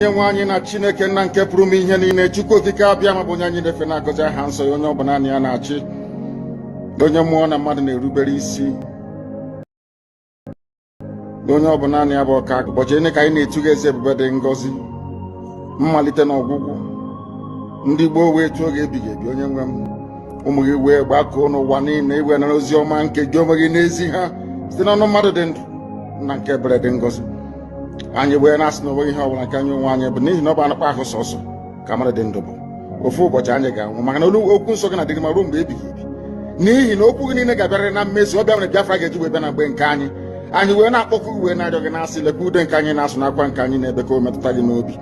Nwe anyị na Chineke nna nke pụrụ m ihe niile, Chukwu okike abịa ma bụ onye anyị na-efe na-agọzi aha nsọ ya, onye ọ bụ naanị ya na-achị, onye mmụọ na mmadụ na-erubere isi, onye ọ bụ naanị ya bụ ọka ụbọchị ene ka anyị na-etugha eze ebube dị ngọzi, mmalite na ọgwụgwụ. Ndị gboo wee tụọ oge ebighị ebi, onye nwe m, ụmụ gị wee gbakọọ n'ụwa niile iwe nara ozi ọma nke gị onwe gị n'ezi ha site n'ọnụ mmadụ dị ndụ na nke ebere dị ngọzi. Anyị wee na-asị na onweghị ihe ọbụla nke anyị onwe anyị bụ n'ihi na ọ bụ anụkpa ahụ sọsọ ka mmadụ dị ndụ bụ. Ofu ụbọchị anyị ga-anwụ, maka na okwu nsọ gị na-adịgị ma ruo mgbe ebighị ebi, n'ihi na okwu gị niile ga-abịarịrị na mmezu. Ọ bịa mere Biafra ga-eji wee bịa na mgbe nke anyị. Anyị wee na-akpọkụ wee na-arịọ gị na-asị, lekwa ude nke anyị na-asụ n'akwa nke anyị na-ebe ka o metụta gị n'obi.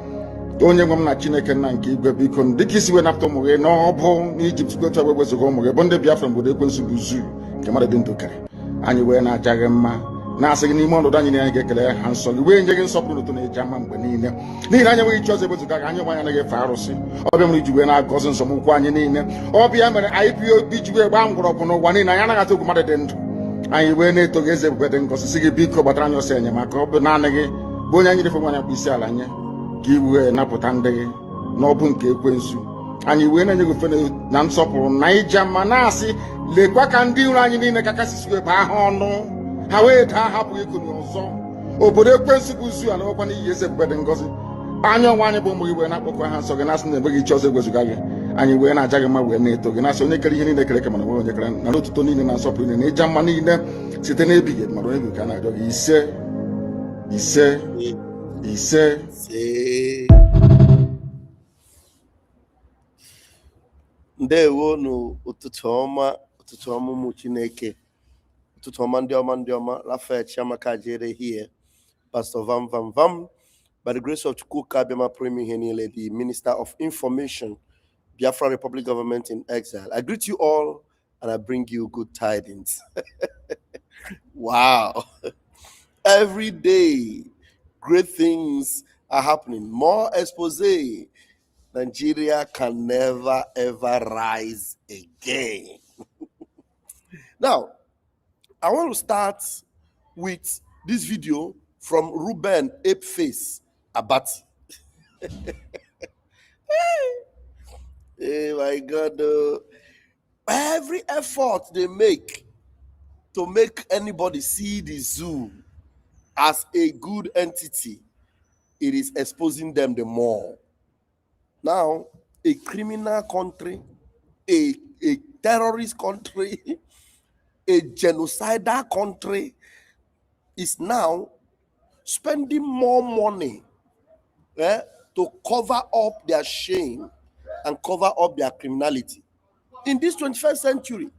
Onye nwe m na Chineke nna nke igwe, biko dịka isi wee napụta ụmụ gị n'ọbụ n'Ijipt, gotu agba wezuga ụmụ gị bụ ndị Biafra mgbe ekwensu bụ zuu nke mmadụ dị ndụ kere. Anyị wee na-aja gị mma, na-asị gị n'ime ọnọdụ anyị na anyị ga-ekele ha nsọ gị, wee nye gị nsọpụrụ n'ụtụ na-eji ama mgbe niile, n'ihi na anyị enweghị chi ọzọ ewezuga gị. Anyị nwe anyị anaghị efe arụsị. Ọbịa mere iji wee na-agọzi nzọmụkwụ anyị niile. Ọbịa mere IPOB ji wee gbaa mgbọrọgwụ n'ụwa niile. Anyị anaghị atụ egwu mmadụ dị ndụ. Anyị wee na-eto gị eze ebube dị ngọzi, sị gị biko gbatara anyị ọsọ enyemaka. Ọ bụ naanị gị bụ onye anyị refe nwanyị akpụ isi ala nye ka i wee napụta ndị gị n'ọbụ nke ekwensu. Anyị wee na-enye gị ofe na nsọpụrụ na ija mma, na-asị lekwa ka ndị iro anyị niile ka kasisi wee baa ha ọnụ, ha wee daa hapụghị ikunu ọzọ. Obodo ekwensu bụ zu ala ọkwa n'ihi eze ebube dị ngọzi. Anya ọnwa anyị bụ ụmụ gị wee na-akpọkọ ha nsọ gị, na-asị na enweghị chi ọzọ egwezuga gị. Anyị wee na-aja gị mma, wee na-eto gị, na-asị onye kere ihe niile kere eke mana onwe onye kere, na n'otuto niile na nsọpụrụ niile na ịja mma niile site n'ebighị ebi mara onye bụ ka a na-arịọ gị. Ise ise ise. Ndewo n'ụtụtụ ọma ụmụ Chineke, ụtụtụ ọma ndị ọma. Raphael Chiamaka Jere here, Pastor Vam. By the grace of Chukwu Abịama Pụrụ ihe niile, the Minister of Information, Biafra Republic Government in Exile. I greet you all and I bring you good tidings. Wow. Every day, great things are happening. More expose. Nigeria can never ever rise again. Now, I want to start with this video from Ruben Apeface Abati. Hey, my God. Every effort they make to make anybody see the zoo as a good entity, it is exposing them the more. Now, a criminal country, a terrorist country, a genocidal country is now spending more money to cover up their shame and cover up their criminality. In this 21st century,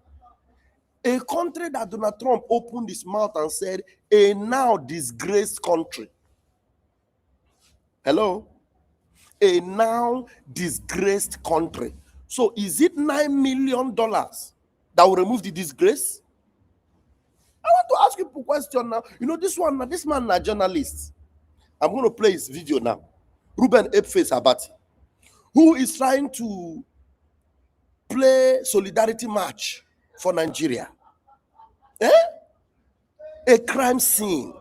a country that Donald Trump opened his mouth and said, a now disgraced country. Hello? A now disgraced country. So is it $9 million that will remove the disgrace? I want to ask you a question now. You know, this man a journalist. I'm going to play his video now. Ruben Apeface Abati, who is trying to play solidarity march for Nigeria. A crime scene.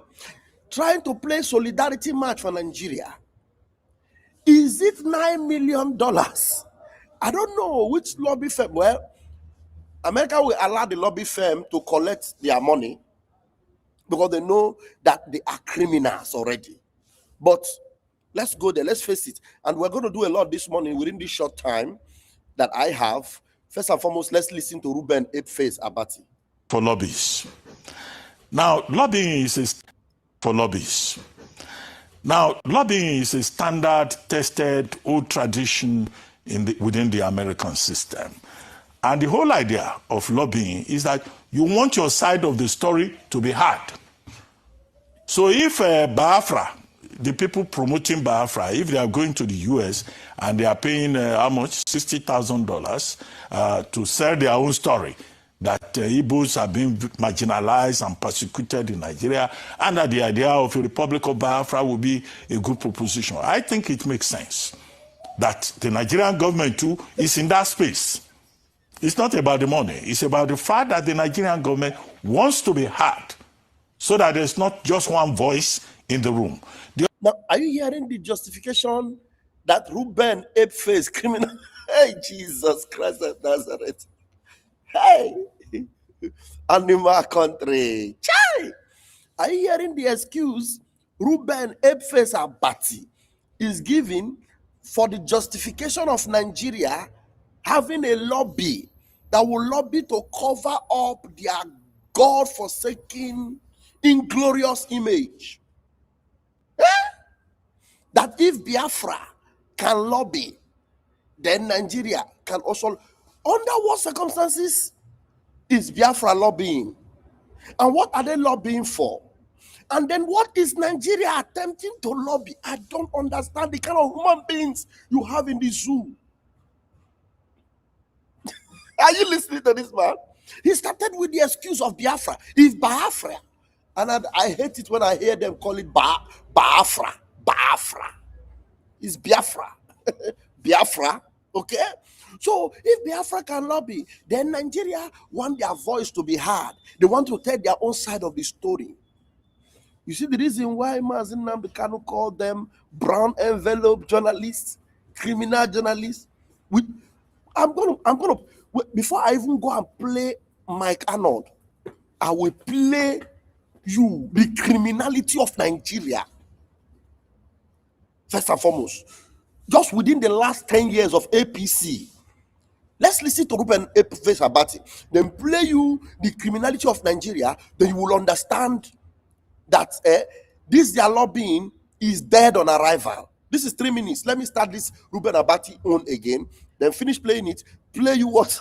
Trying to play solidarity march for Nigeria. Is it $9 million? I don't know which lobby firm. Well, America will allow the lobby firm to collect their money because they know that they are criminals already. But let's go there. Let's face it. And we're going to do a lot this morning within this short time that I have. First and foremost, let's listen to Ruben Apeface Abati. For lobbies. Now, lobbying is for lobbies. Now, lobbying is a standard, tested, old tradition within the American system. And the whole idea of lobbying is that you want your side of the story to be heard. So if Biafra, the people promoting Biafra, if they are going to the US and they are paying how much? $60,000 to sell their own story, that Igbos are being marginalized and persecuted in Nigeria, and that the idea of a Republic of Biafra will be a good proposition. I think it makes sense that the Nigerian government too is in that space. It's not about the money. It's about the fact that the Nigerian government wants to be heard so that there's not just one voice in the room. Now, are you hearing the justification that Ruben ape-faced criminal? Hey, Jesus Christ of Nazareth. Hey, animal country. Chai! Are you hearing the excuse Ruben ape-faced Abati is giving for the justification of Nigeria having a lobby that will lobby to cover up their God-forsaken, inglorious image? That if Biafra can lobby, then Nigeria can also. Under what circumstances is Biafra lobbying? And what are they lobbying for? And then what is Nigeria attempting to lobby? I don't understand the kind of human beings you have in the zoo. Are you listening to this man? He started with the excuse of Biafra. If Biafra, and I hate it when I hear them call it Biafra. Biafra. It's Biafra. Biafra. Okay? So if Biafra can lobby, then Nigeria want their voice to be heard. They want to tell their own side of the story. You see the reason why Mazin Nambikano called them brown envelope journalists, criminal journalists. I'm gonna before I even go and play Mike Arnold, I will play you the criminality of Nigeria. First and foremost, just within the last 10 years of APC. Let's listen to Ruben Abati. Then play you the criminality of Nigeria. Then you will understand that this their lobbying is dead on arrival. This is 3 minutes. Let me start this Ruben Abati on again. Then finish playing it. Play you what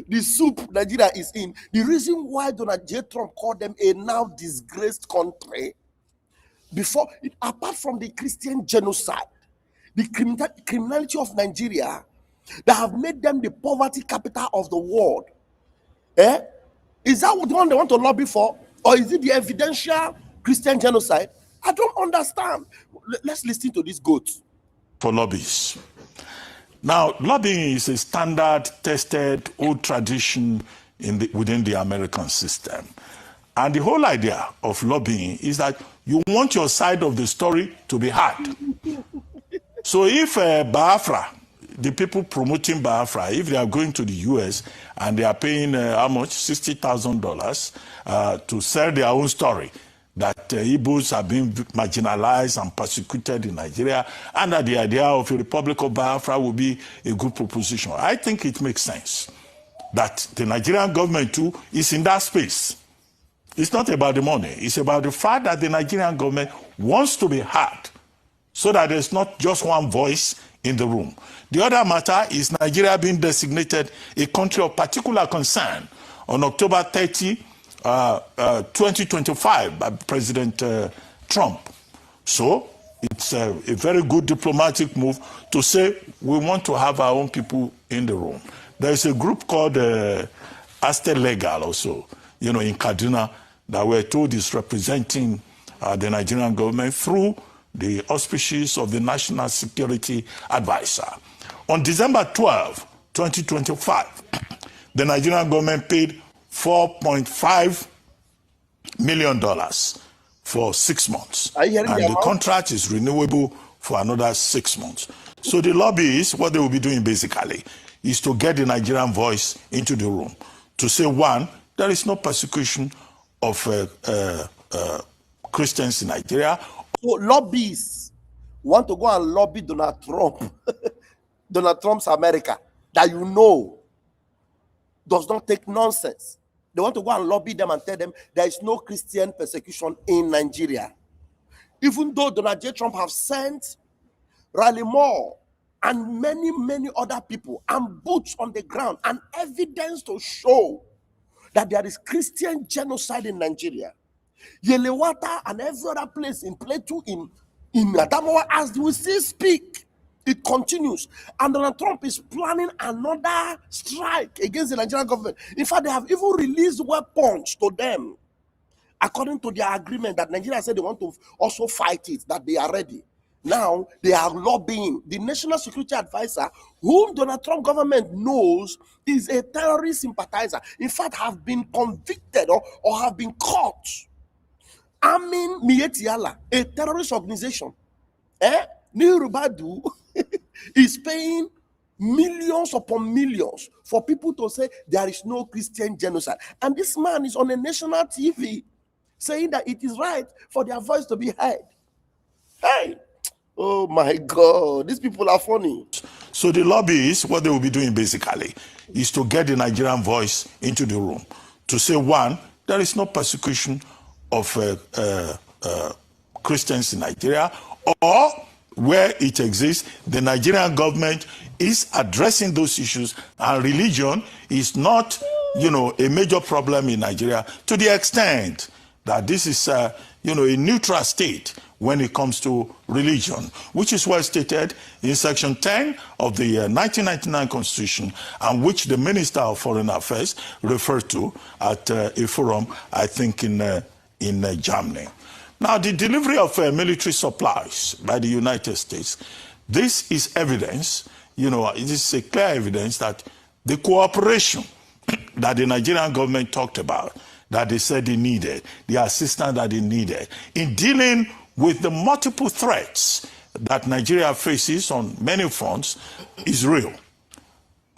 the soup Nigeria is in. The reason why Donald J. Trump called them a now disgraced country, apart from the Christian genocide, the criminality of Nigeria that have made them the poverty capital of the world. Is that what the one they want to lobby for? Or is it the evidential Christian genocide? I don't understand. Let's listen to this goat. For lobbies. Now, lobbying is a standard, tested, old tradition within the American system. And the whole idea of lobbying is that you want your side of the story to be heard. So if Biafra, the people promoting Biafra, if they are going to the US and they are paying how much? $60,000 to sell their own story, that Igbos are being marginalized and persecuted in Nigeria, and that the idea of a Republic of Biafra will be a good proposition. I think it makes sense that the Nigerian government too is in that space. It's not about the money. It's about the fact that the Nigerian government wants to be heard so that there's not just one voice in the room. The other matter is Nigeria being designated a country of particular concern on October 30, 2025 by President Trump. So it's a very good diplomatic move to say we want to have our own people in the room. There's a group called Aster Legal also, in Kaduna, that we're told is representing the Nigerian government through the auspices of the National Security Advisor. On December 12, 2025, the Nigerian government paid $4.5 million for 6 months. And the contract is renewable for another 6 months. So the lobbyists, what they will be doing basically, is to get the Nigerian voice into the room. To say, one, there is no persecution of Christians in Nigeria. So lobbyists want to go and lobby Donald Trump, Donald Trump's America, that does not take nonsense. They want to go and lobby them and tell them there is no Christian persecution in Nigeria. Even though Donald J. Trump have sent Riley Moore and many, many other people and boots on the ground and evidence to show that there is Christian genocide in Nigeria. Yelewata and every other place in Plateau, in Adamawa, as we still speak, it continues. And Donald Trump is planning another strike against the Nigerian government. In fact, they have even released weapons to them, according to their agreement that Nigeria said they want to also fight it, that they are ready. Now, they are lobbying the National Security Advisor, whom Donald Trump government knows is a terrorist sympathizer. In fact, have been convicted or have been caught Amin Mietiala, a terrorist organization, Nirubadu is paying millions upon millions for people to say there is no Christian genocide. And this man is on a national TV saying that it is right for their voice to be heard. Hey, oh my God, these people are funny. So the lobbyists, what they will be doing basically is to get the Nigerian voice into the room to say, one, there is no persecution of Christians in Nigeria, or where it exists, the Nigerian government is addressing those issues, and religion is not, a major problem in Nigeria, to the extent that this is, a neutral state when it comes to religion, which is well stated in Section 10 of the 1999 Constitution, and which the Minister of Foreign Affairs referred to at a forum, I think, in Germany. Now, the delivery of military supplies by the United States, this is evidence, it is a clear evidence that the cooperation that the Nigerian government talked about, that they said they needed, the assistance that they needed in dealing with the multiple threats that Nigeria faces on many fronts, is real.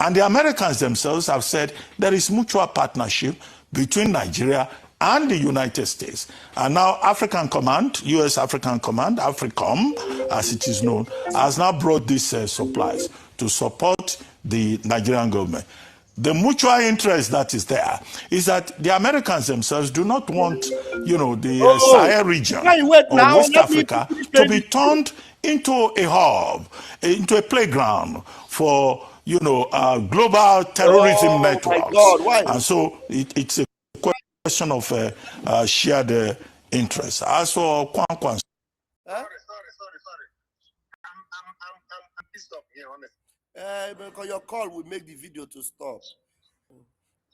And the Americans themselves have said there is mutual partnership between Nigeria and the United States. And now African Command, U.S. African Command, AFRICOM, as it is known, has now brought these supplies to support the Nigerian government. The mutual interest that is there is that the Americans themselves do not want, the Sahel region or West Africa to be turned into a hub, into a playground for, global terrorism networks. My God, why? And so it's a question of shared interest. As for Kwankwan. Sorry. I'm pissed off here, honestly. Because your call will make the video to stop.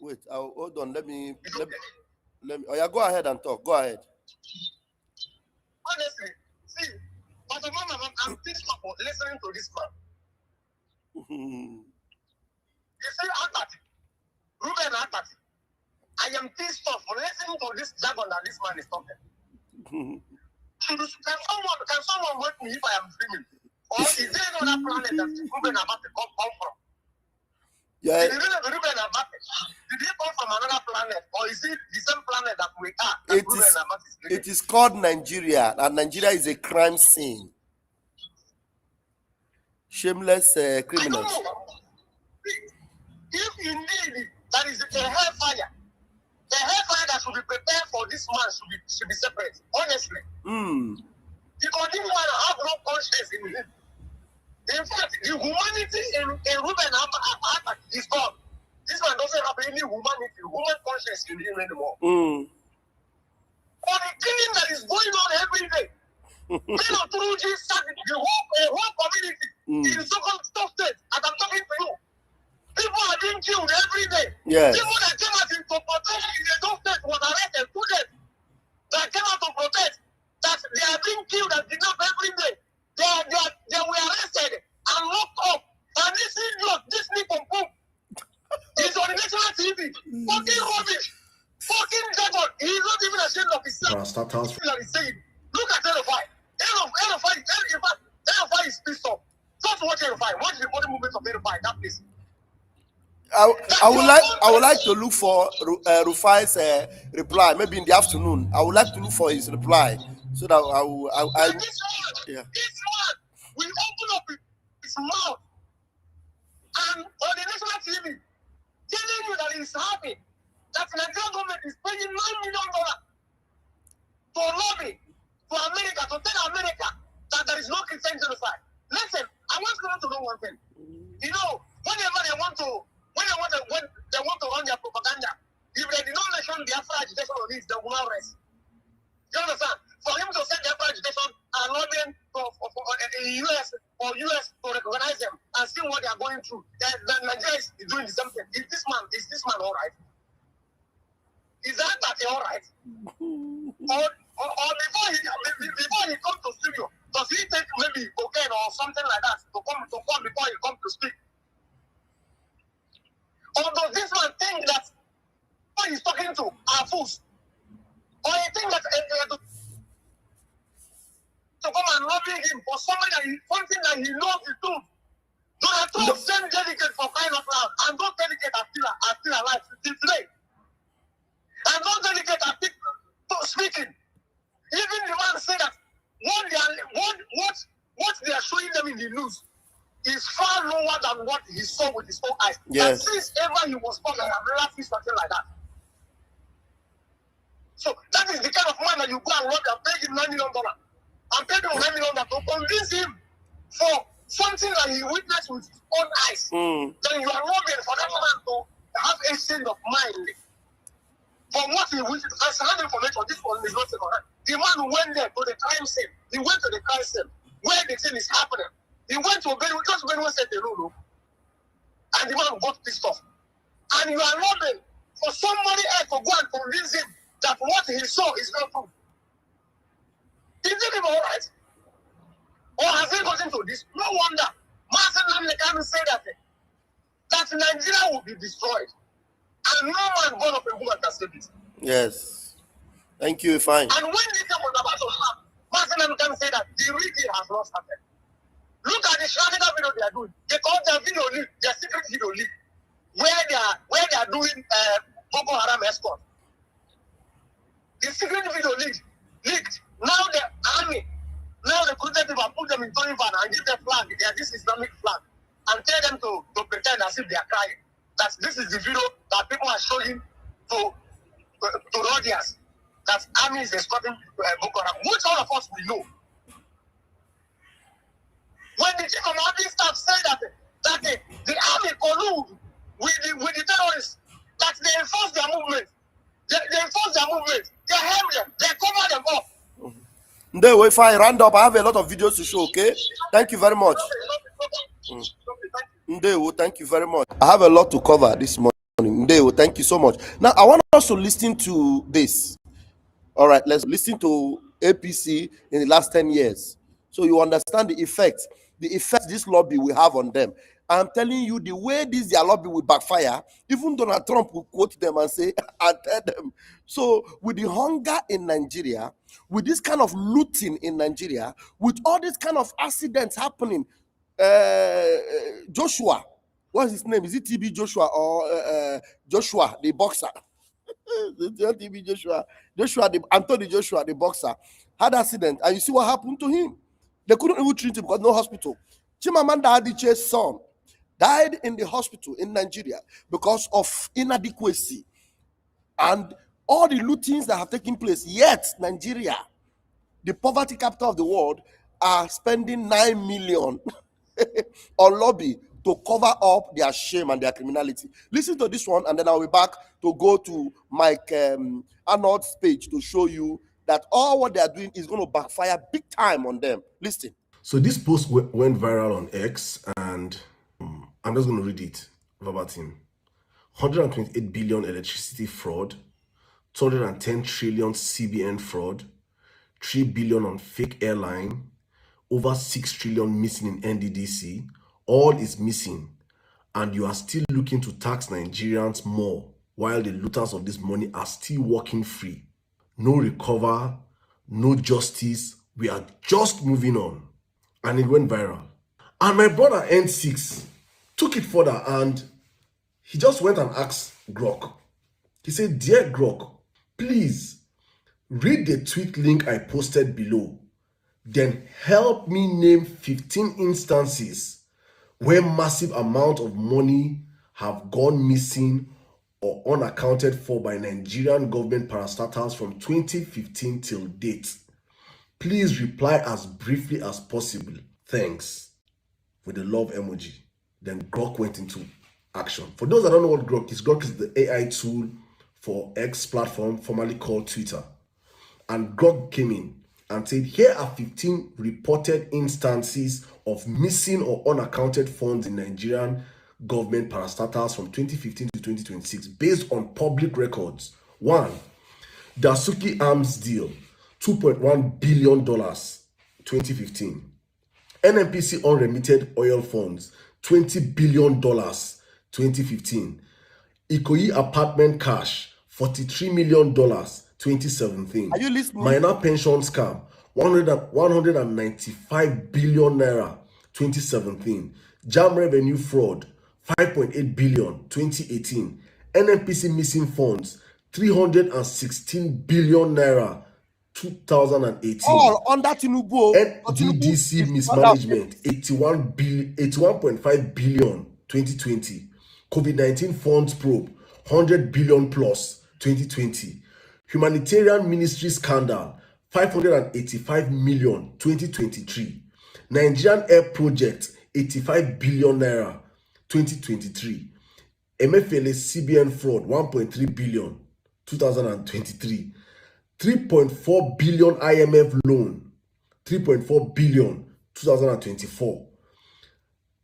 Wait, hold on. Let me. Oh yeah, go ahead and talk. Go ahead. Honestly, see, but I'm pissed off for listening to this man. You see, Abati, Ruben Abati, I am pissed off for listening to this jargon that this man is talking. Can someone wake me if I am dreaming? Or is there another planet that Ruben Abati come from? Yeah. Did Ruben Abati, did he come from another planet, or is it the same planet that we are? It is called Nigeria, and Nigeria is a crime scene. Shameless criminals. I don't know. If indeed that is a hellfire, the hellfire that should be prepared for this man should be separate. Honestly. Because this man have no conscience in him. In fact, the humanity in Ruben Abati is gone. This man doesn't have any human conscience in him anymore. For the killing that is going on every day, men of Turuji said the whole community in the so-called state, as I'm talking to you, people are being killed every day. Yes. People that came out to protest in the state was arrested, students that came out to protest, that they are being killed and kidnapped every day. They were arrested and locked up. And this idiot, this Nippon is on the national TV. Fucking rubbish. Fucking devil. He is not even ashamed of himself. Stop telling He's saying, look at Elofai. Elofai is pissed off. Just watch Elofai. Watch the body movement of Elofai in that place. I would like to look for Rufai's reply. Maybe in the afternoon. I would like to look for his reply so that This man will open up his mouth and on the national TV telling you that he's happy that the Nigerian government is paying $9 million to lobby to America, to tell America that there is no Christian genocide. Listen, I want you to know one thing. Whenever they want to run their propaganda, if they did not mention the Afro agitation on it, they will not rest. You understand? For him to send the Afro agitation and lobbying for US to recognize them and see what they are going through, then Nigeria is doing the same thing. Is this man all right? Is that all right? Or before he comes to studio, does he take maybe cocaine or something like that to come before he comes to speak? Or does this man think that what he's talking to are fools? Or he think that to come and lobby him for something that he knows the truth. Donald Trump sent delegates for crying out loud, and those delegates are still alive till today. And those delegates are still speaking. Even the man said that what they are showing them in the news is far lower than what he saw with his own eyes. Yes. And since ever he was born, I have never seen something like that. So that is the kind of man that you go and rob and pay him $9 million. And pay him $9 million to convince him for something that he witnessed with his own eyes. Then you are robbing for that man to have a state of mind. For what he witnessed, as hand information, this one is not in hand. The man went there to the crime scene. He went to the crime scene where the thing is happening. He went to Benue, just Benue said the no. And the man got pissed off. And you are robbing for somebody else to go and convince him that what he saw is not true. Is it even all right? Or has he gotten to this? No wonder. Martin Lamekanu said that Nigeria will be destroyed. And no man born of a woman can save it. Yes. Thank you, fine. And when this was about to happen, Martin Lamekanu said that the reading has not started. Look at the Shadika video they are doing. They call their video leak, their secret video leak, where they are doing Boko Haram escort. The secret video leaked. Now the army, now the recruited people put them in towing van and give them flag. They are this Islamic flag, and tell them to pretend as if they are crying. That this is the video that people are showing to audience. That army is escorting Boko Haram, which all of us will know. When the chief of army staff said that the army collude with the terrorists, that they enforce their movement, they helm them, they cover them up. If I round up, I have a lot of videos to show, okay? Thank you very much. Thank you very much. I have a lot to cover this morning. Thank you so much. Now, I want us to listen to this. All right, let's listen to APC in the last 10 years. So you understand the effect this lobby will have on them. I'm telling you, the way their lobby will backfire, even Donald Trump will quote them and say, I tell them. So with the hunger in Nigeria, with this kind of looting in Nigeria, with all this kind of accidents happening, Joshua, what's his name? Is it TB Joshua or Joshua, the boxer? TB Joshua, Anthony Joshua, the boxer, had an accident, and you see what happened to him. They couldn't even treat him because no hospital. Chimamanda Adichie's son died in the hospital in Nigeria because of inadequacy and all the lootings that have taken place. Yet Nigeria, the poverty capital of the world, are spending 9 million on lobby to cover up their shame and their criminality. Listen to this one, and then I'll be back to go to Mike Arnold's page to show you that all what they are doing is going to backfire big time on them. Listen. So this post went viral on X, and I'm just going to read it verbatim. 128 billion electricity fraud, 210 trillion CBN fraud, 3 billion on fake airline, over 6 trillion missing in NDDC. All is missing, and you are still looking to tax Nigerians more while the looters of this money are still walking free. No recover, no justice. We are just moving on. And it went viral. And my brother N6 took it further, and he just went and asked Grok. He said, "Dear Grok, please read the tweet link I posted below. Then help me name 15 instances where massive amount of money have gone missing or unaccounted for by Nigerian government parastatals from 2015 till date. Please reply as briefly as possible. Thanks." With the love emoji. Then Grok went into action. For those that don't know what Grok is the AI tool for X platform, formerly called Twitter. And Grok came in and said, here are 15 reported instances of missing or unaccounted funds in Nigerian government parastatals from 2015 to 2026 based on public records. 1. Dasuki Arms deal, $2.1 billion, 2015. NNPC unremitted oil funds, $20 billion, 2015. Ikoyi apartment cash, $43 million, 2017. Are you listening? Minor pension scam, 195 billion naira 2017. Jam revenue fraud 5.8 billion 2018. NNPC missing funds 316 billion naira 2018. All under Tinubu. NDDC mismanagement 81.5 billion 2020. COVID-19 funds probe 100 billion plus 2020. Humanitarian ministry scandal 585 million 2023. Nigerian air project 85 billion naira 2023. MFLA CBN fraud 1.3 billion 2023. 3.4 billion IMF loan 3.4 billion 2024.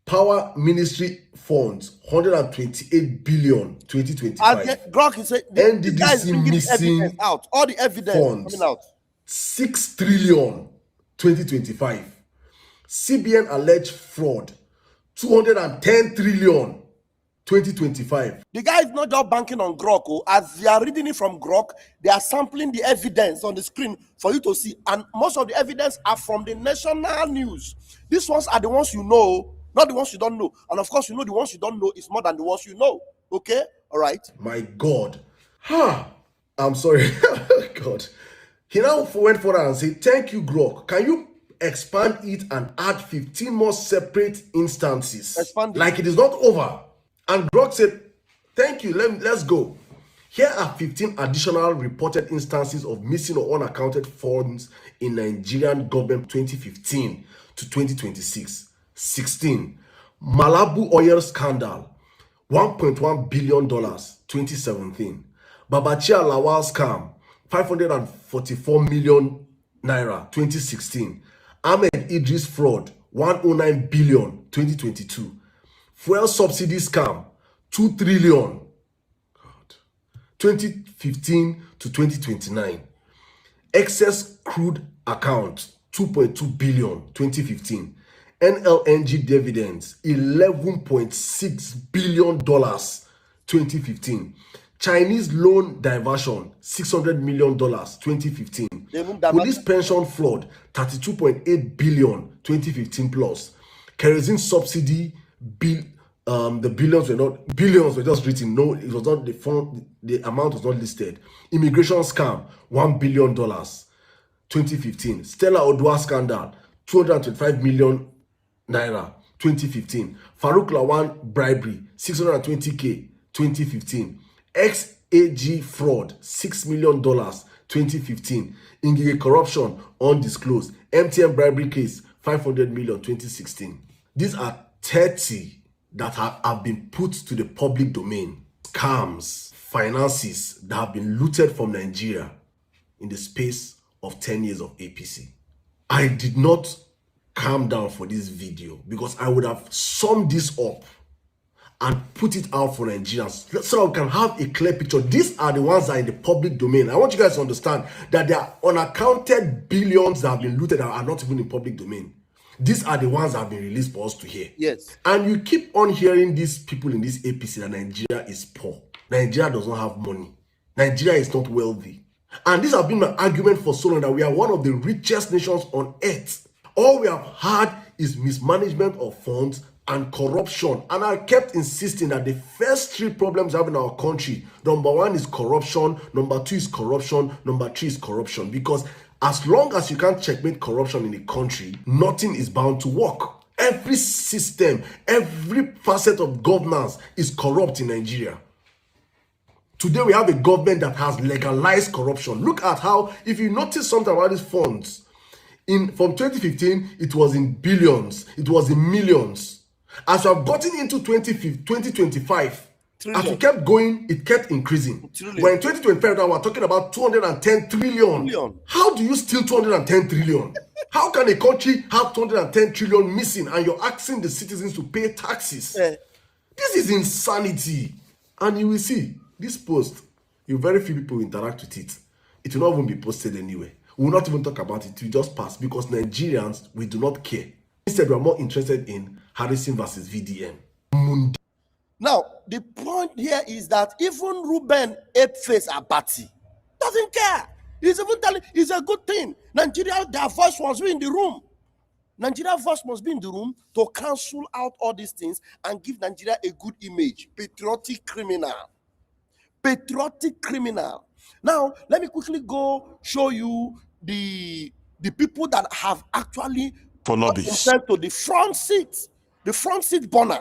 Power Ministry funds 128 billion 2025. Grok is saying this guy is NDDC bringing the missing evidence out. All the evidence funds coming out. 6 trillion 2025. CBN alleged fraud 210 trillion 2025. The guy is not just banking on Grok. Oh. As they are reading it from Grok, they are sampling the evidence on the screen for you to see. And most of the evidence are from the national news. These ones are the ones you know, not the ones you don't know. And of course, you know the ones you don't know is more than the ones you know. Okay? All right? My God. I'm sorry. God. He now went further and said, thank you, Grok. Can you expand it and add 15 more separate instances? Expand it. Like it is not over. And Grok said, thank you, let's go. Here are 15 additional reported instances of missing or unaccounted funds in Nigerian government 2015 to 2026. 16. Malabu oil scandal, $1.1 billion, 2017. Babachia Lawal scam, 544 million naira, 2016. Ahmed Idris fraud, 109 billion, 2022. Fuel subsidy scam, 2 trillion, 2015 to 2029. Excess crude account, 2.2 billion, 2015. NLNG dividends, $11.6 billion, 2015. Chinese loan diversion, $600 million, 2015. Police pension fraud, 32.8 billion, 2015 plus. Kerosene subsidy bill, the billions were just written. No, it was not the fund, the amount was not listed. Immigration scam, $1 billion, 2015. Stella Odua scandal, 225 million naira, 2015. Farouk Lawan bribery, 620k, 2015. XAG fraud, $6 million, 2015. Ingige corruption undisclosed. MTN bribery case, 500 million, 2016. These are 30 that have been put to the public domain. Scams, finances that have been looted from Nigeria in the space of 10 years of APC. I did not calm down for this video because I would have summed this up and put it out for Nigerians so we can have a clear picture. These are the ones that are in the public domain. I want you guys to understand that there are unaccounted billions that have been looted that are not even in public domain. These are the ones that have been released for us to hear. Yes. And you keep on hearing these people in this APC that Nigeria is poor. Nigeria does not have money. Nigeria is not wealthy. And this has been my argument for so long that we are one of the richest nations on earth. All we have had is mismanagement of funds and corruption. And I kept insisting that the first three problems we have in our country, number one is corruption, number two is corruption, number three is corruption. Because as long as you can't checkmate corruption in the country, nothing is bound to work. Every system, every facet of governance is corrupt in Nigeria. Today we have a government that has legalized corruption. Look at how, if you notice something about these funds, from 2015, it was in billions, it was in millions. As we have gotten into 2025, as we kept going, it kept increasing. When in 2025, now we're talking about 210 trillion. How do you steal 210 trillion? How can a country have 210 trillion missing and you're asking the citizens to pay taxes? This is insanity. And you will see, this post, very few people interact with it. It will not even be posted anywhere. We will not even talk about it. We just pass because Nigerians, we do not care. Instead, we are more interested in Harrison versus VDM. Now, the point here is that even Ruben ape-face Abati doesn't care. He's even telling it's a good thing. Nigeria, their voice must be in the room. Nigeria voice must be in the room to cancel out all these things and give Nigeria a good image. Patriotic criminal. Patriotic criminal. Now, let me quickly go show you the people that have actually for brought lobbies. themselves to the front seat burner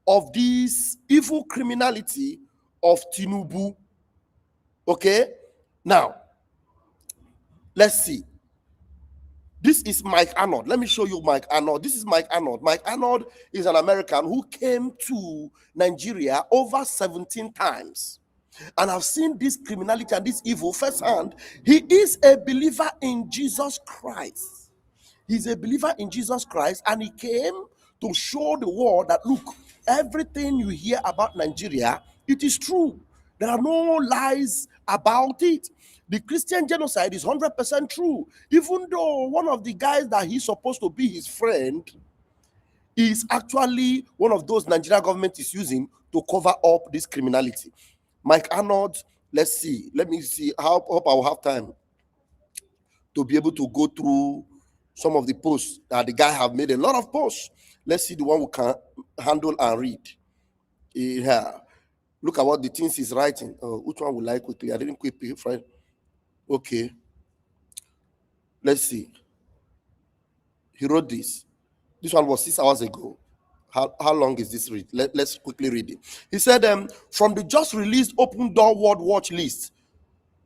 of this evil criminality of Tinubu. Okay, now let's see. This is Mike Arnold. Let me show you Mike Arnold. This is Mike Arnold. Mike Arnold is an American who came to Nigeria over 17 times. And I've seen this criminality and this evil firsthand. He is a believer in Jesus Christ. He's a believer in Jesus Christ, and he came to show the world that, look, everything you hear about Nigeria, it is true. There are no lies about it. The Christian genocide is 100% true. Even though one of the guys that he's supposed to be his friend is actually one of those Nigeria government is using to cover up this criminality. Mike Arnold, let's see. Let me see. Hope I will have time to be able to go through some of the posts that the guy have made a lot of posts. Let's see the one we can handle and read. Yeah. Look at what the things he's writing. Which one will I quickly? I didn't quickly find. Okay. Let's see. He wrote this. This one was 6 hours ago. How long is this read? Let's quickly read it. He said, from the just released Open Door World Watch list,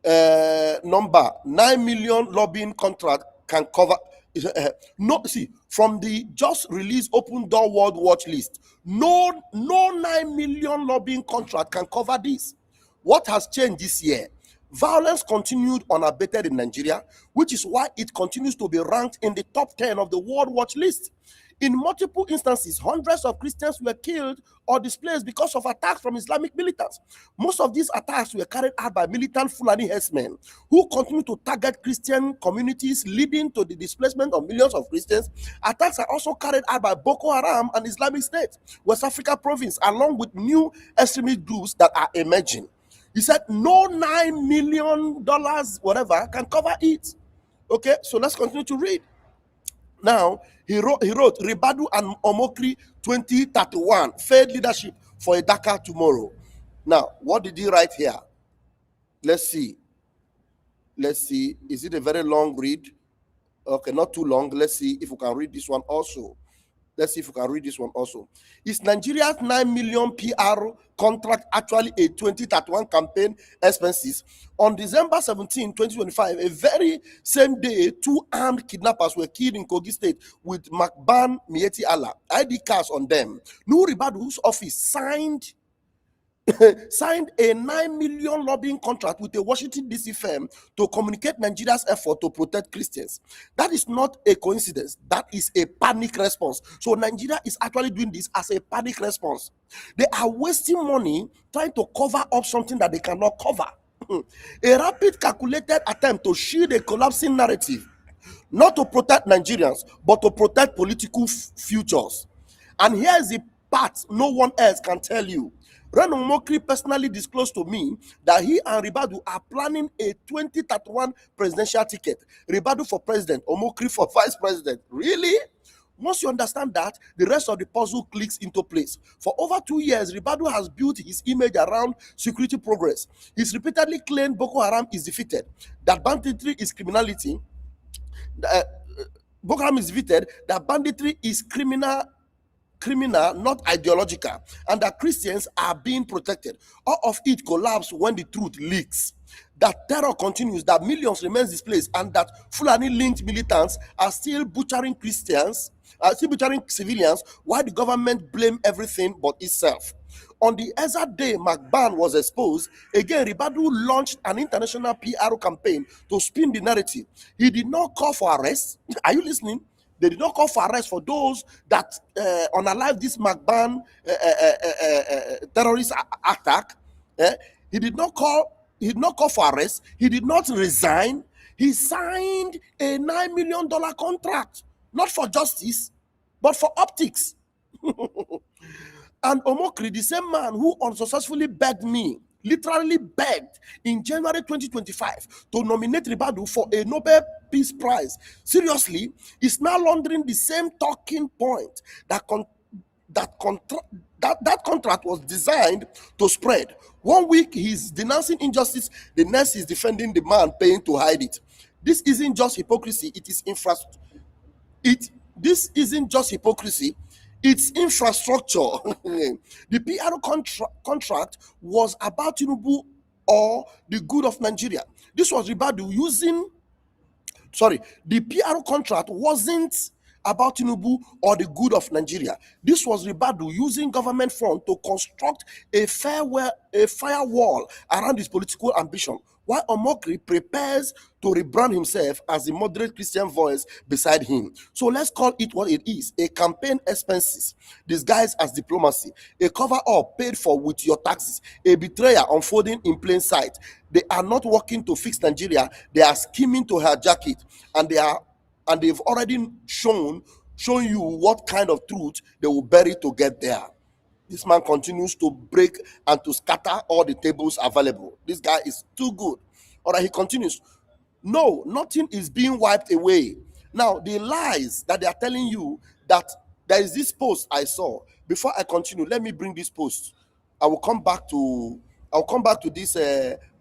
number 9 million lobbying contract can cover. From the just released Open Door World Watch list, no 9 million lobbying contract can cover this. What has changed this year? Violence continued unabated in Nigeria, which is why it continues to be ranked in the top 10 of the World Watch list. In multiple instances, hundreds of Christians were killed or displaced because of attacks from Islamic militants. Most of these attacks were carried out by militant Fulani herdsmen who continue to target Christian communities, leading to the displacement of millions of Christians. Attacks are also carried out by Boko Haram and Islamic State, West Africa province, along with new extremist groups that are emerging. He said, no $9 million, whatever, can cover it. Okay, so let's continue to read. Now, he wrote Ribadu and Omokri 2031, failed leadership for a darker tomorrow. Now, what did he write here? Let's see. Is it a very long read? Okay, not too long. Let's see if we can read this one also. Is Nigeria's 9 million PR contract actually a 2031 campaign expenses? On December 17, 2025, a very same day, 2 armed kidnappers were killed in Kogi State with Makban Mieti Allah, ID cards on them. Nuri Badu's office signed a 9 million lobbying contract with a Washington DC firm to communicate Nigeria's effort to protect Christians. That is not a coincidence. That is a panic response. So Nigeria is actually doing this as a panic response. They are wasting money trying to cover up something that they cannot cover. A rapid, calculated attempt to shield a collapsing narrative, not to protect Nigerians, but to protect political futures. And here is the part no one else can tell you. Ren Omokri personally disclosed to me that he and Ribadu are planning a 2031 presidential ticket. Ribadu for president, Omokri for vice president. Really? Once you understand that, the rest of the puzzle clicks into place. For over 2 years, Ribadu has built his image around security progress. He's repeatedly claimed Boko Haram is defeated, that banditry is criminality, Boko Haram is defeated, that banditry is criminal, not ideological, and that Christians are being protected. All of it collapsed when the truth leaks. That terror continues, that millions remain displaced, and that Fulani-linked militants are still butchering civilians, while the government blame everything but itself. On the exact day McBahn was exposed, again Ribadu launched an international PR campaign to spin the narrative. He did not call for arrest. Are you listening? They did not call for arrest for those that unalive this McBahn terrorist attack. He did not call for arrest. He did not resign. He signed a $9 million contract, not for justice, but for optics. And Omokri, the same man who unsuccessfully begged me literally begged in January 2025 to nominate Ribadu for a Nobel Peace Prize. Seriously, is now laundering the same talking point that contract was designed to spread. 1 week he's denouncing injustice, the next he's defending the man paying to hide it. This isn't just hypocrisy, it is infrastructure. This isn't just hypocrisy, it's infrastructure. The PR contract was about Tinubu or the good of Nigeria. This was Ribadu using, the PR contract wasn't about Tinubu or the good of Nigeria. This was Ribadu using government fund to construct a firewall around his political ambition, while Omokri prepares to rebrand himself as the moderate Christian voice beside him. So let's call it what it is: a campaign expenses disguised as diplomacy, a cover-up paid for with your taxes, a betrayal unfolding in plain sight. They are not working to fix Nigeria, they are scheming to hijack it, and they've already shown you what kind of truth they will bury to get there. This man continues to break and to scatter all the tables available. This guy is too good. All right, he continues. No, nothing is being wiped away. Now, the lies that they are telling you, that there is this post I saw. Before I continue, let me bring this post. I'll come back to this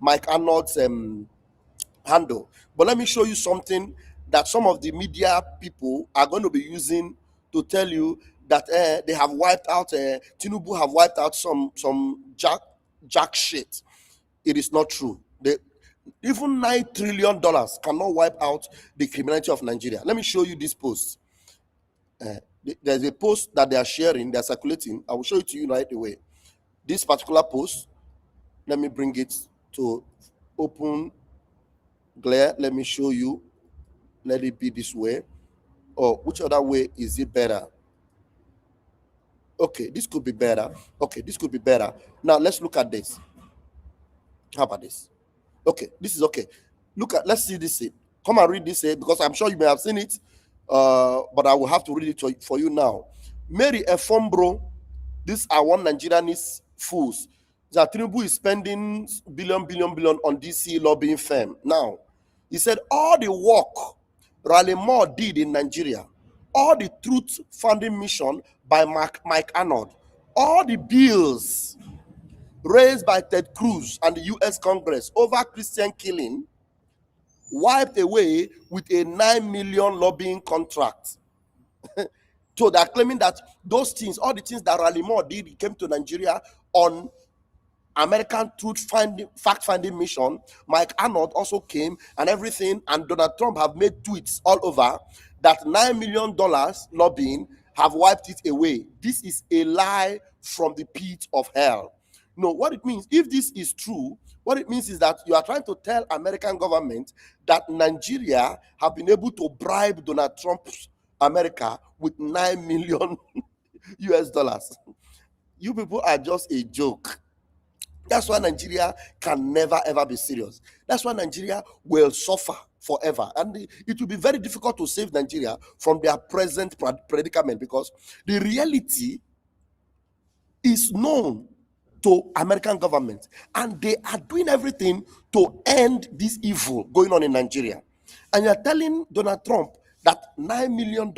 Mike Arnold's handle. But let me show you something that some of the media people are going to be using to tell you that they have wiped out, Tinubu have wiped out some jack shit. It is not true. Even $9 trillion cannot wipe out the criminality of Nigeria. Let me show you this post. There's a post that they are sharing, they're circulating. I will show it to you right away. This particular post, let me bring it to open glare. Let me show you. Let it be this way. Or which other way is it better? Okay, this could be better. Okay, this could be better. Now let's look at this. How about this? Okay, this is okay. Let's see this. Come and read this because I'm sure you may have seen it, but I will have to read it for you now. Mary Efombro, these are one Nigerianese fools. That Tinubu is spending billion on DC lobbying firm. Now, he said all the work Raleigh Moore did in Nigeria, all the truth funding mission by Mike Arnold, all the bills raised by Ted Cruz and the US Congress over Christian killing, wiped away with a $9 million lobbying contract. So they're claiming that those things, all the things that Raleigh Moore did, he came to Nigeria on American fact-finding mission. Mike Arnold also came and everything, and Donald Trump have made tweets all over that $9 million lobbying have wiped it away. This is a lie from the pit of hell. No, what it means, if this is true, what it means is that you are trying to tell American government that Nigeria have been able to bribe Donald Trump's America with $9 million US dollars. You people are just a joke. That's why Nigeria can never ever be serious. That's why Nigeria will suffer forever. And it will be very difficult to save Nigeria from their present predicament, because the reality is known to American government, and they are doing everything to end this evil going on in Nigeria. And you're telling Donald Trump that $9 million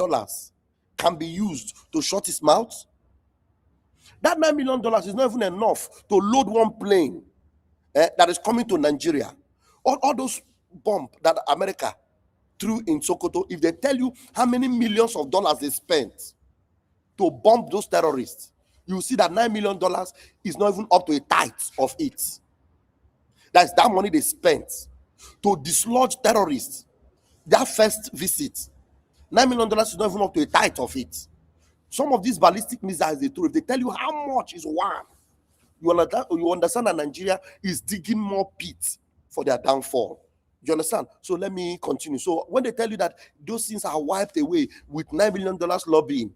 can be used to shut his mouth? That $9 million is not even enough to load one plane that is coming to Nigeria. All those bombs that America threw in Sokoto, if they tell you how many millions of dollars they spent to bomb those terrorists, you see that $9 million is not even up to a tithe of it. That's that money they spent to dislodge terrorists. Their first visit, $9 million is not even up to a tithe of it. Some of these ballistic missiles they throw, if they tell you how much is one, you understand that Nigeria is digging more pits for their downfall. You understand? So let me continue. So when they tell you that those things are wiped away with $9 million lobbying,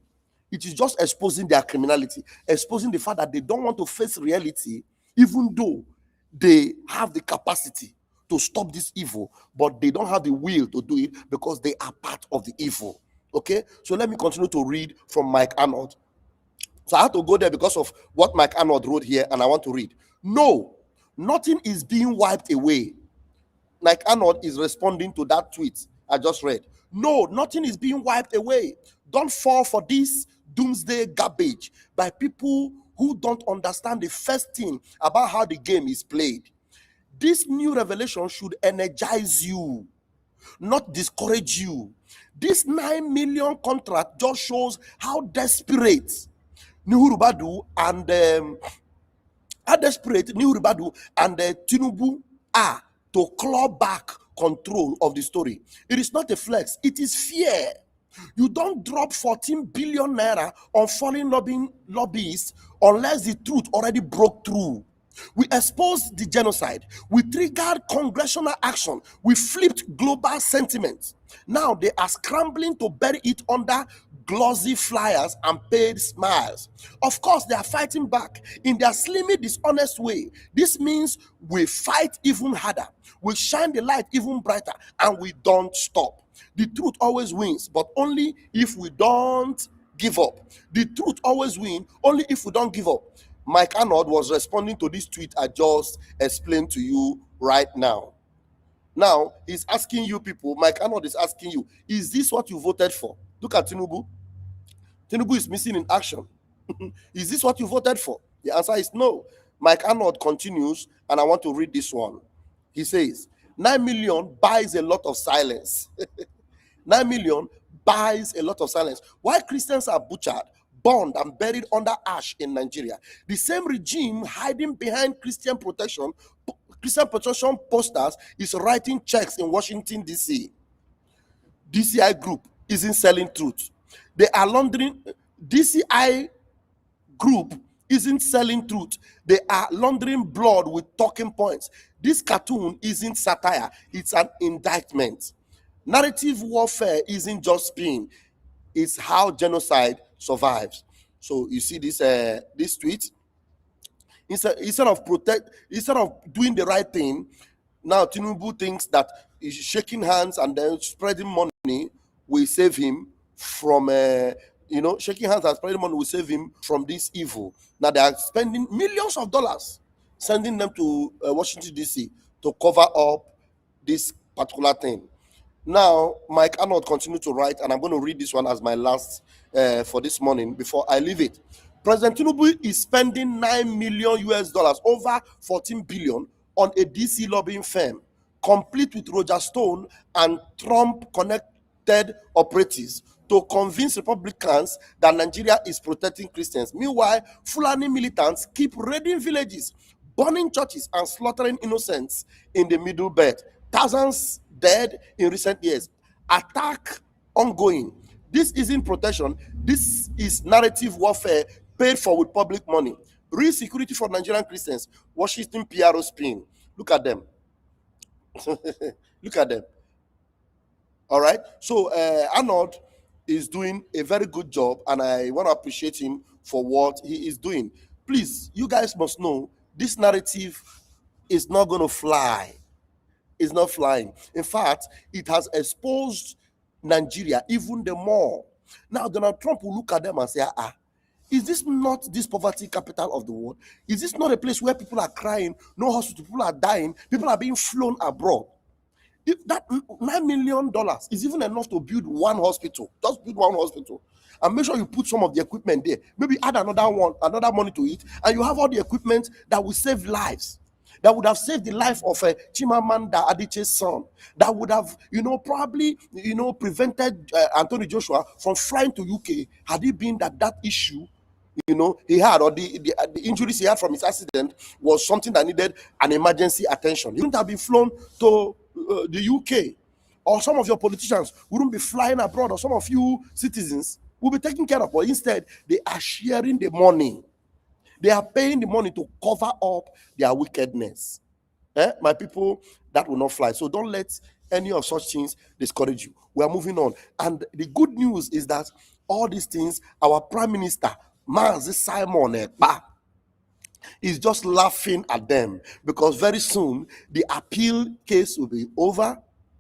it is just exposing their criminality, exposing the fact that they don't want to face reality, even though they have the capacity to stop this evil, but they don't have the will to do it because they are part of the evil. Okay, so let me continue to read from Mike Arnold. So I had to go there because of what Mike Arnold wrote here, and I want to read. No, nothing is being wiped away. Like Arnold is responding to that tweet I just read. No, nothing is being wiped away. Don't fall for this doomsday garbage by people who don't understand the first thing about how the game is played. This new revelation should energize you, not discourage you. This 9 million contract just shows how desperate Nuhurubadu and Tinubu are to claw back control of the story. It is not a flex, it is fear. You don't drop 14 billion naira on foreign lobbyists unless the truth already broke through. We exposed the genocide. We triggered congressional action. We flipped global sentiment. Now they are scrambling to bury it under glossy flyers and paid smiles. Of course, they are fighting back in their slimy, dishonest way. This means we fight even harder. We shine the light even brighter, and we don't stop. The truth always wins, but only if we don't give up. The truth always wins, only if we don't give up. Mike Arnold was responding to this tweet I just explained to you right now. Now, he's asking you people, Mike Arnold is asking you, is this what you voted for? Look at Tinubu. Tinubu is missing in action. Is this what you voted for? The answer is no. Mike Arnold continues, and I want to read this one. He says, 9 million buys a lot of silence. 9 million buys a lot of silence. Why Christians are butchered, burned, and buried under ash in Nigeria, the same regime hiding behind Christian protection posters is writing checks in Washington, D.C. DCI group isn't selling truth. They are laundering. DCI group isn't selling truth. They are laundering blood with talking points. This cartoon isn't satire, it's an indictment. Narrative warfare isn't just spin, it's how genocide survives. So you see this tweet. Instead of doing the right thing, now Tinubu thinks that shaking hands and then spreading money will save him from shaking hands and spreading money will save him from this evil. Now they are spending millions of dollars sending them to Washington, D.C. to cover up this particular thing. Now, Mike Arnold continued to write, and I'm going to read this one as my last for this morning before I leave it. President Tinubu is spending $9 million US, over 14 billion, on a DC lobbying firm, complete with Roger Stone and Trump-connected operatives to convince Republicans that Nigeria is protecting Christians. Meanwhile, Fulani militants keep raiding villages, burning churches, and slaughtering innocents in the Middle Belt. Thousands dead in recent years. Attack ongoing. This isn't protection. This is narrative warfare paid for with public money. Real security for Nigerian Christians. Washington PRO spin. Look at them. Look at them. All right. So Arnold is doing a very good job, and I want to appreciate him for what he is doing. Please, you guys must know this narrative is not going to fly. It's not flying. In fact, it has exposed Nigeria even the more. Now, Donald Trump will look at them and say, is this not this poverty capital of the world? Is this not a place where people are crying, no hospital, people are dying, people are being flown abroad? If that $9 million is even enough to build one hospital, just build one hospital, and make sure you put some of the equipment there. Maybe add another money to it, and you have all the equipment that will save lives. That would have saved the life of Chimamanda Adichie's son. That would have, probably, prevented Anthony Joshua from flying to UK had it been that issue, he had, or the injuries he had from his accident was something that needed an emergency attention. He wouldn't have been flown to the UK, or some of your politicians wouldn't be flying abroad, or some of you citizens will be taken care of. But instead, they are sharing the money. They are paying the money to cover up their wickedness. My people, that will not fly. So don't let any of such things discourage you. We are moving on. And the good news is that all these things, our Prime Minister, Mazi Simon Ekpa, is just laughing at them, because very soon the appeal case will be over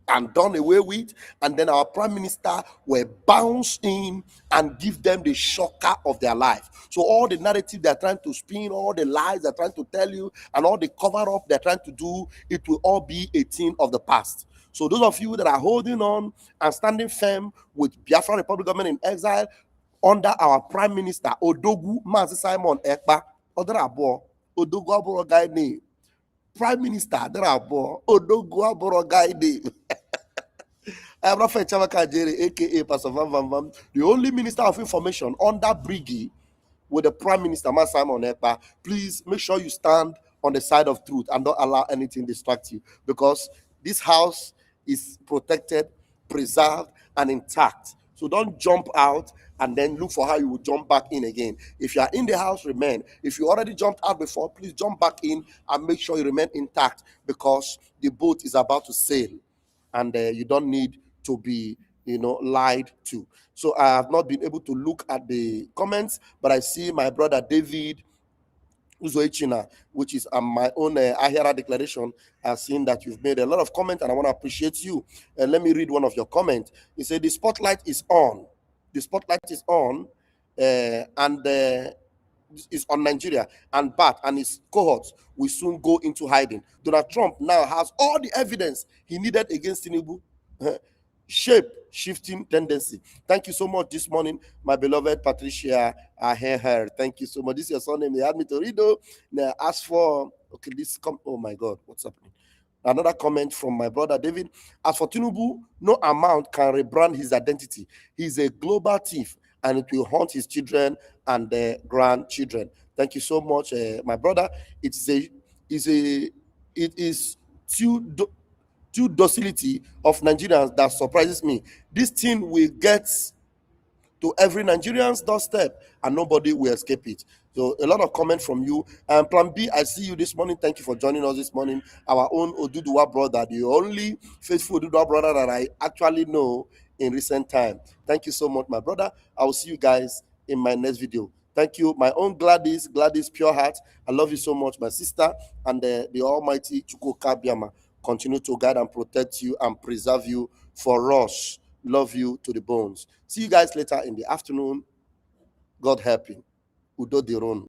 and done away with, and then our Prime Minister will bounce in and give them the shocker of their life. So all the narrative they're trying to spin, all the lies they're trying to tell you, and all the cover-up they're trying to do, it will all be a thing of the past. So those of you that are holding on and standing firm with Biafra Republic government in exile under our Prime Minister, Odogu Mazi Simon Ekpa, Odrabo, Odogu Aboro guy name. Prime Minister, Odogu Aboro guy name. I'm Raphael Chamaka Jere, aka Pastor Van Van Van, the only Minister of Information under Briggy with the Prime Minister, Simon Ekpa. Please make sure you stand on the side of truth and don't allow anything distract you, because this house is protected, preserved, and intact. So don't jump out and then look for how you will jump back in again. If you are in the house, remain. If you already jumped out before, please jump back in and make sure you remain intact, because the boat is about to sail, and you don't need to be lied to. So I have not been able to look at the comments, but I see my brother David Uzoichina, which is my own Ahira declaration. I've seen that you've made a lot of comments, and I want to appreciate you. Let me read one of your comments. He said, the spotlight is on. The spotlight is on, and is on Nigeria, and Bat and his cohorts will soon go into hiding. Donald Trump now has all the evidence he needed against Tinubu. Shape shifting tendency. Thank you so much this morning, my beloved Patricia Aheher. Thank you so much. This is your son name. They had me to read. Now, as for oh my God, what's happening? Another comment from my brother David. As for Tinubu, no amount can rebrand his identity. He's a global thief, and it will haunt his children and their grandchildren. Thank you so much, my brother. It is due docility of Nigerians that surprises me. This thing will get to every Nigerian's doorstep, and nobody will escape it. So a lot of comment from you. And Plan B, I see you this morning. Thank you for joining us this morning. Our own Oduduwa brother, the only faithful Oduduwa brother that I actually know in recent time. Thank you so much, my brother. I will see you guys in my next video. Thank you, my own Gladys Pure Heart. I love you so much, my sister, and the Almighty Chukwu Kabiama continue to guide and protect you and preserve you for us. Love you to the bones. See you guys later in the afternoon. God helping. Udo Diron.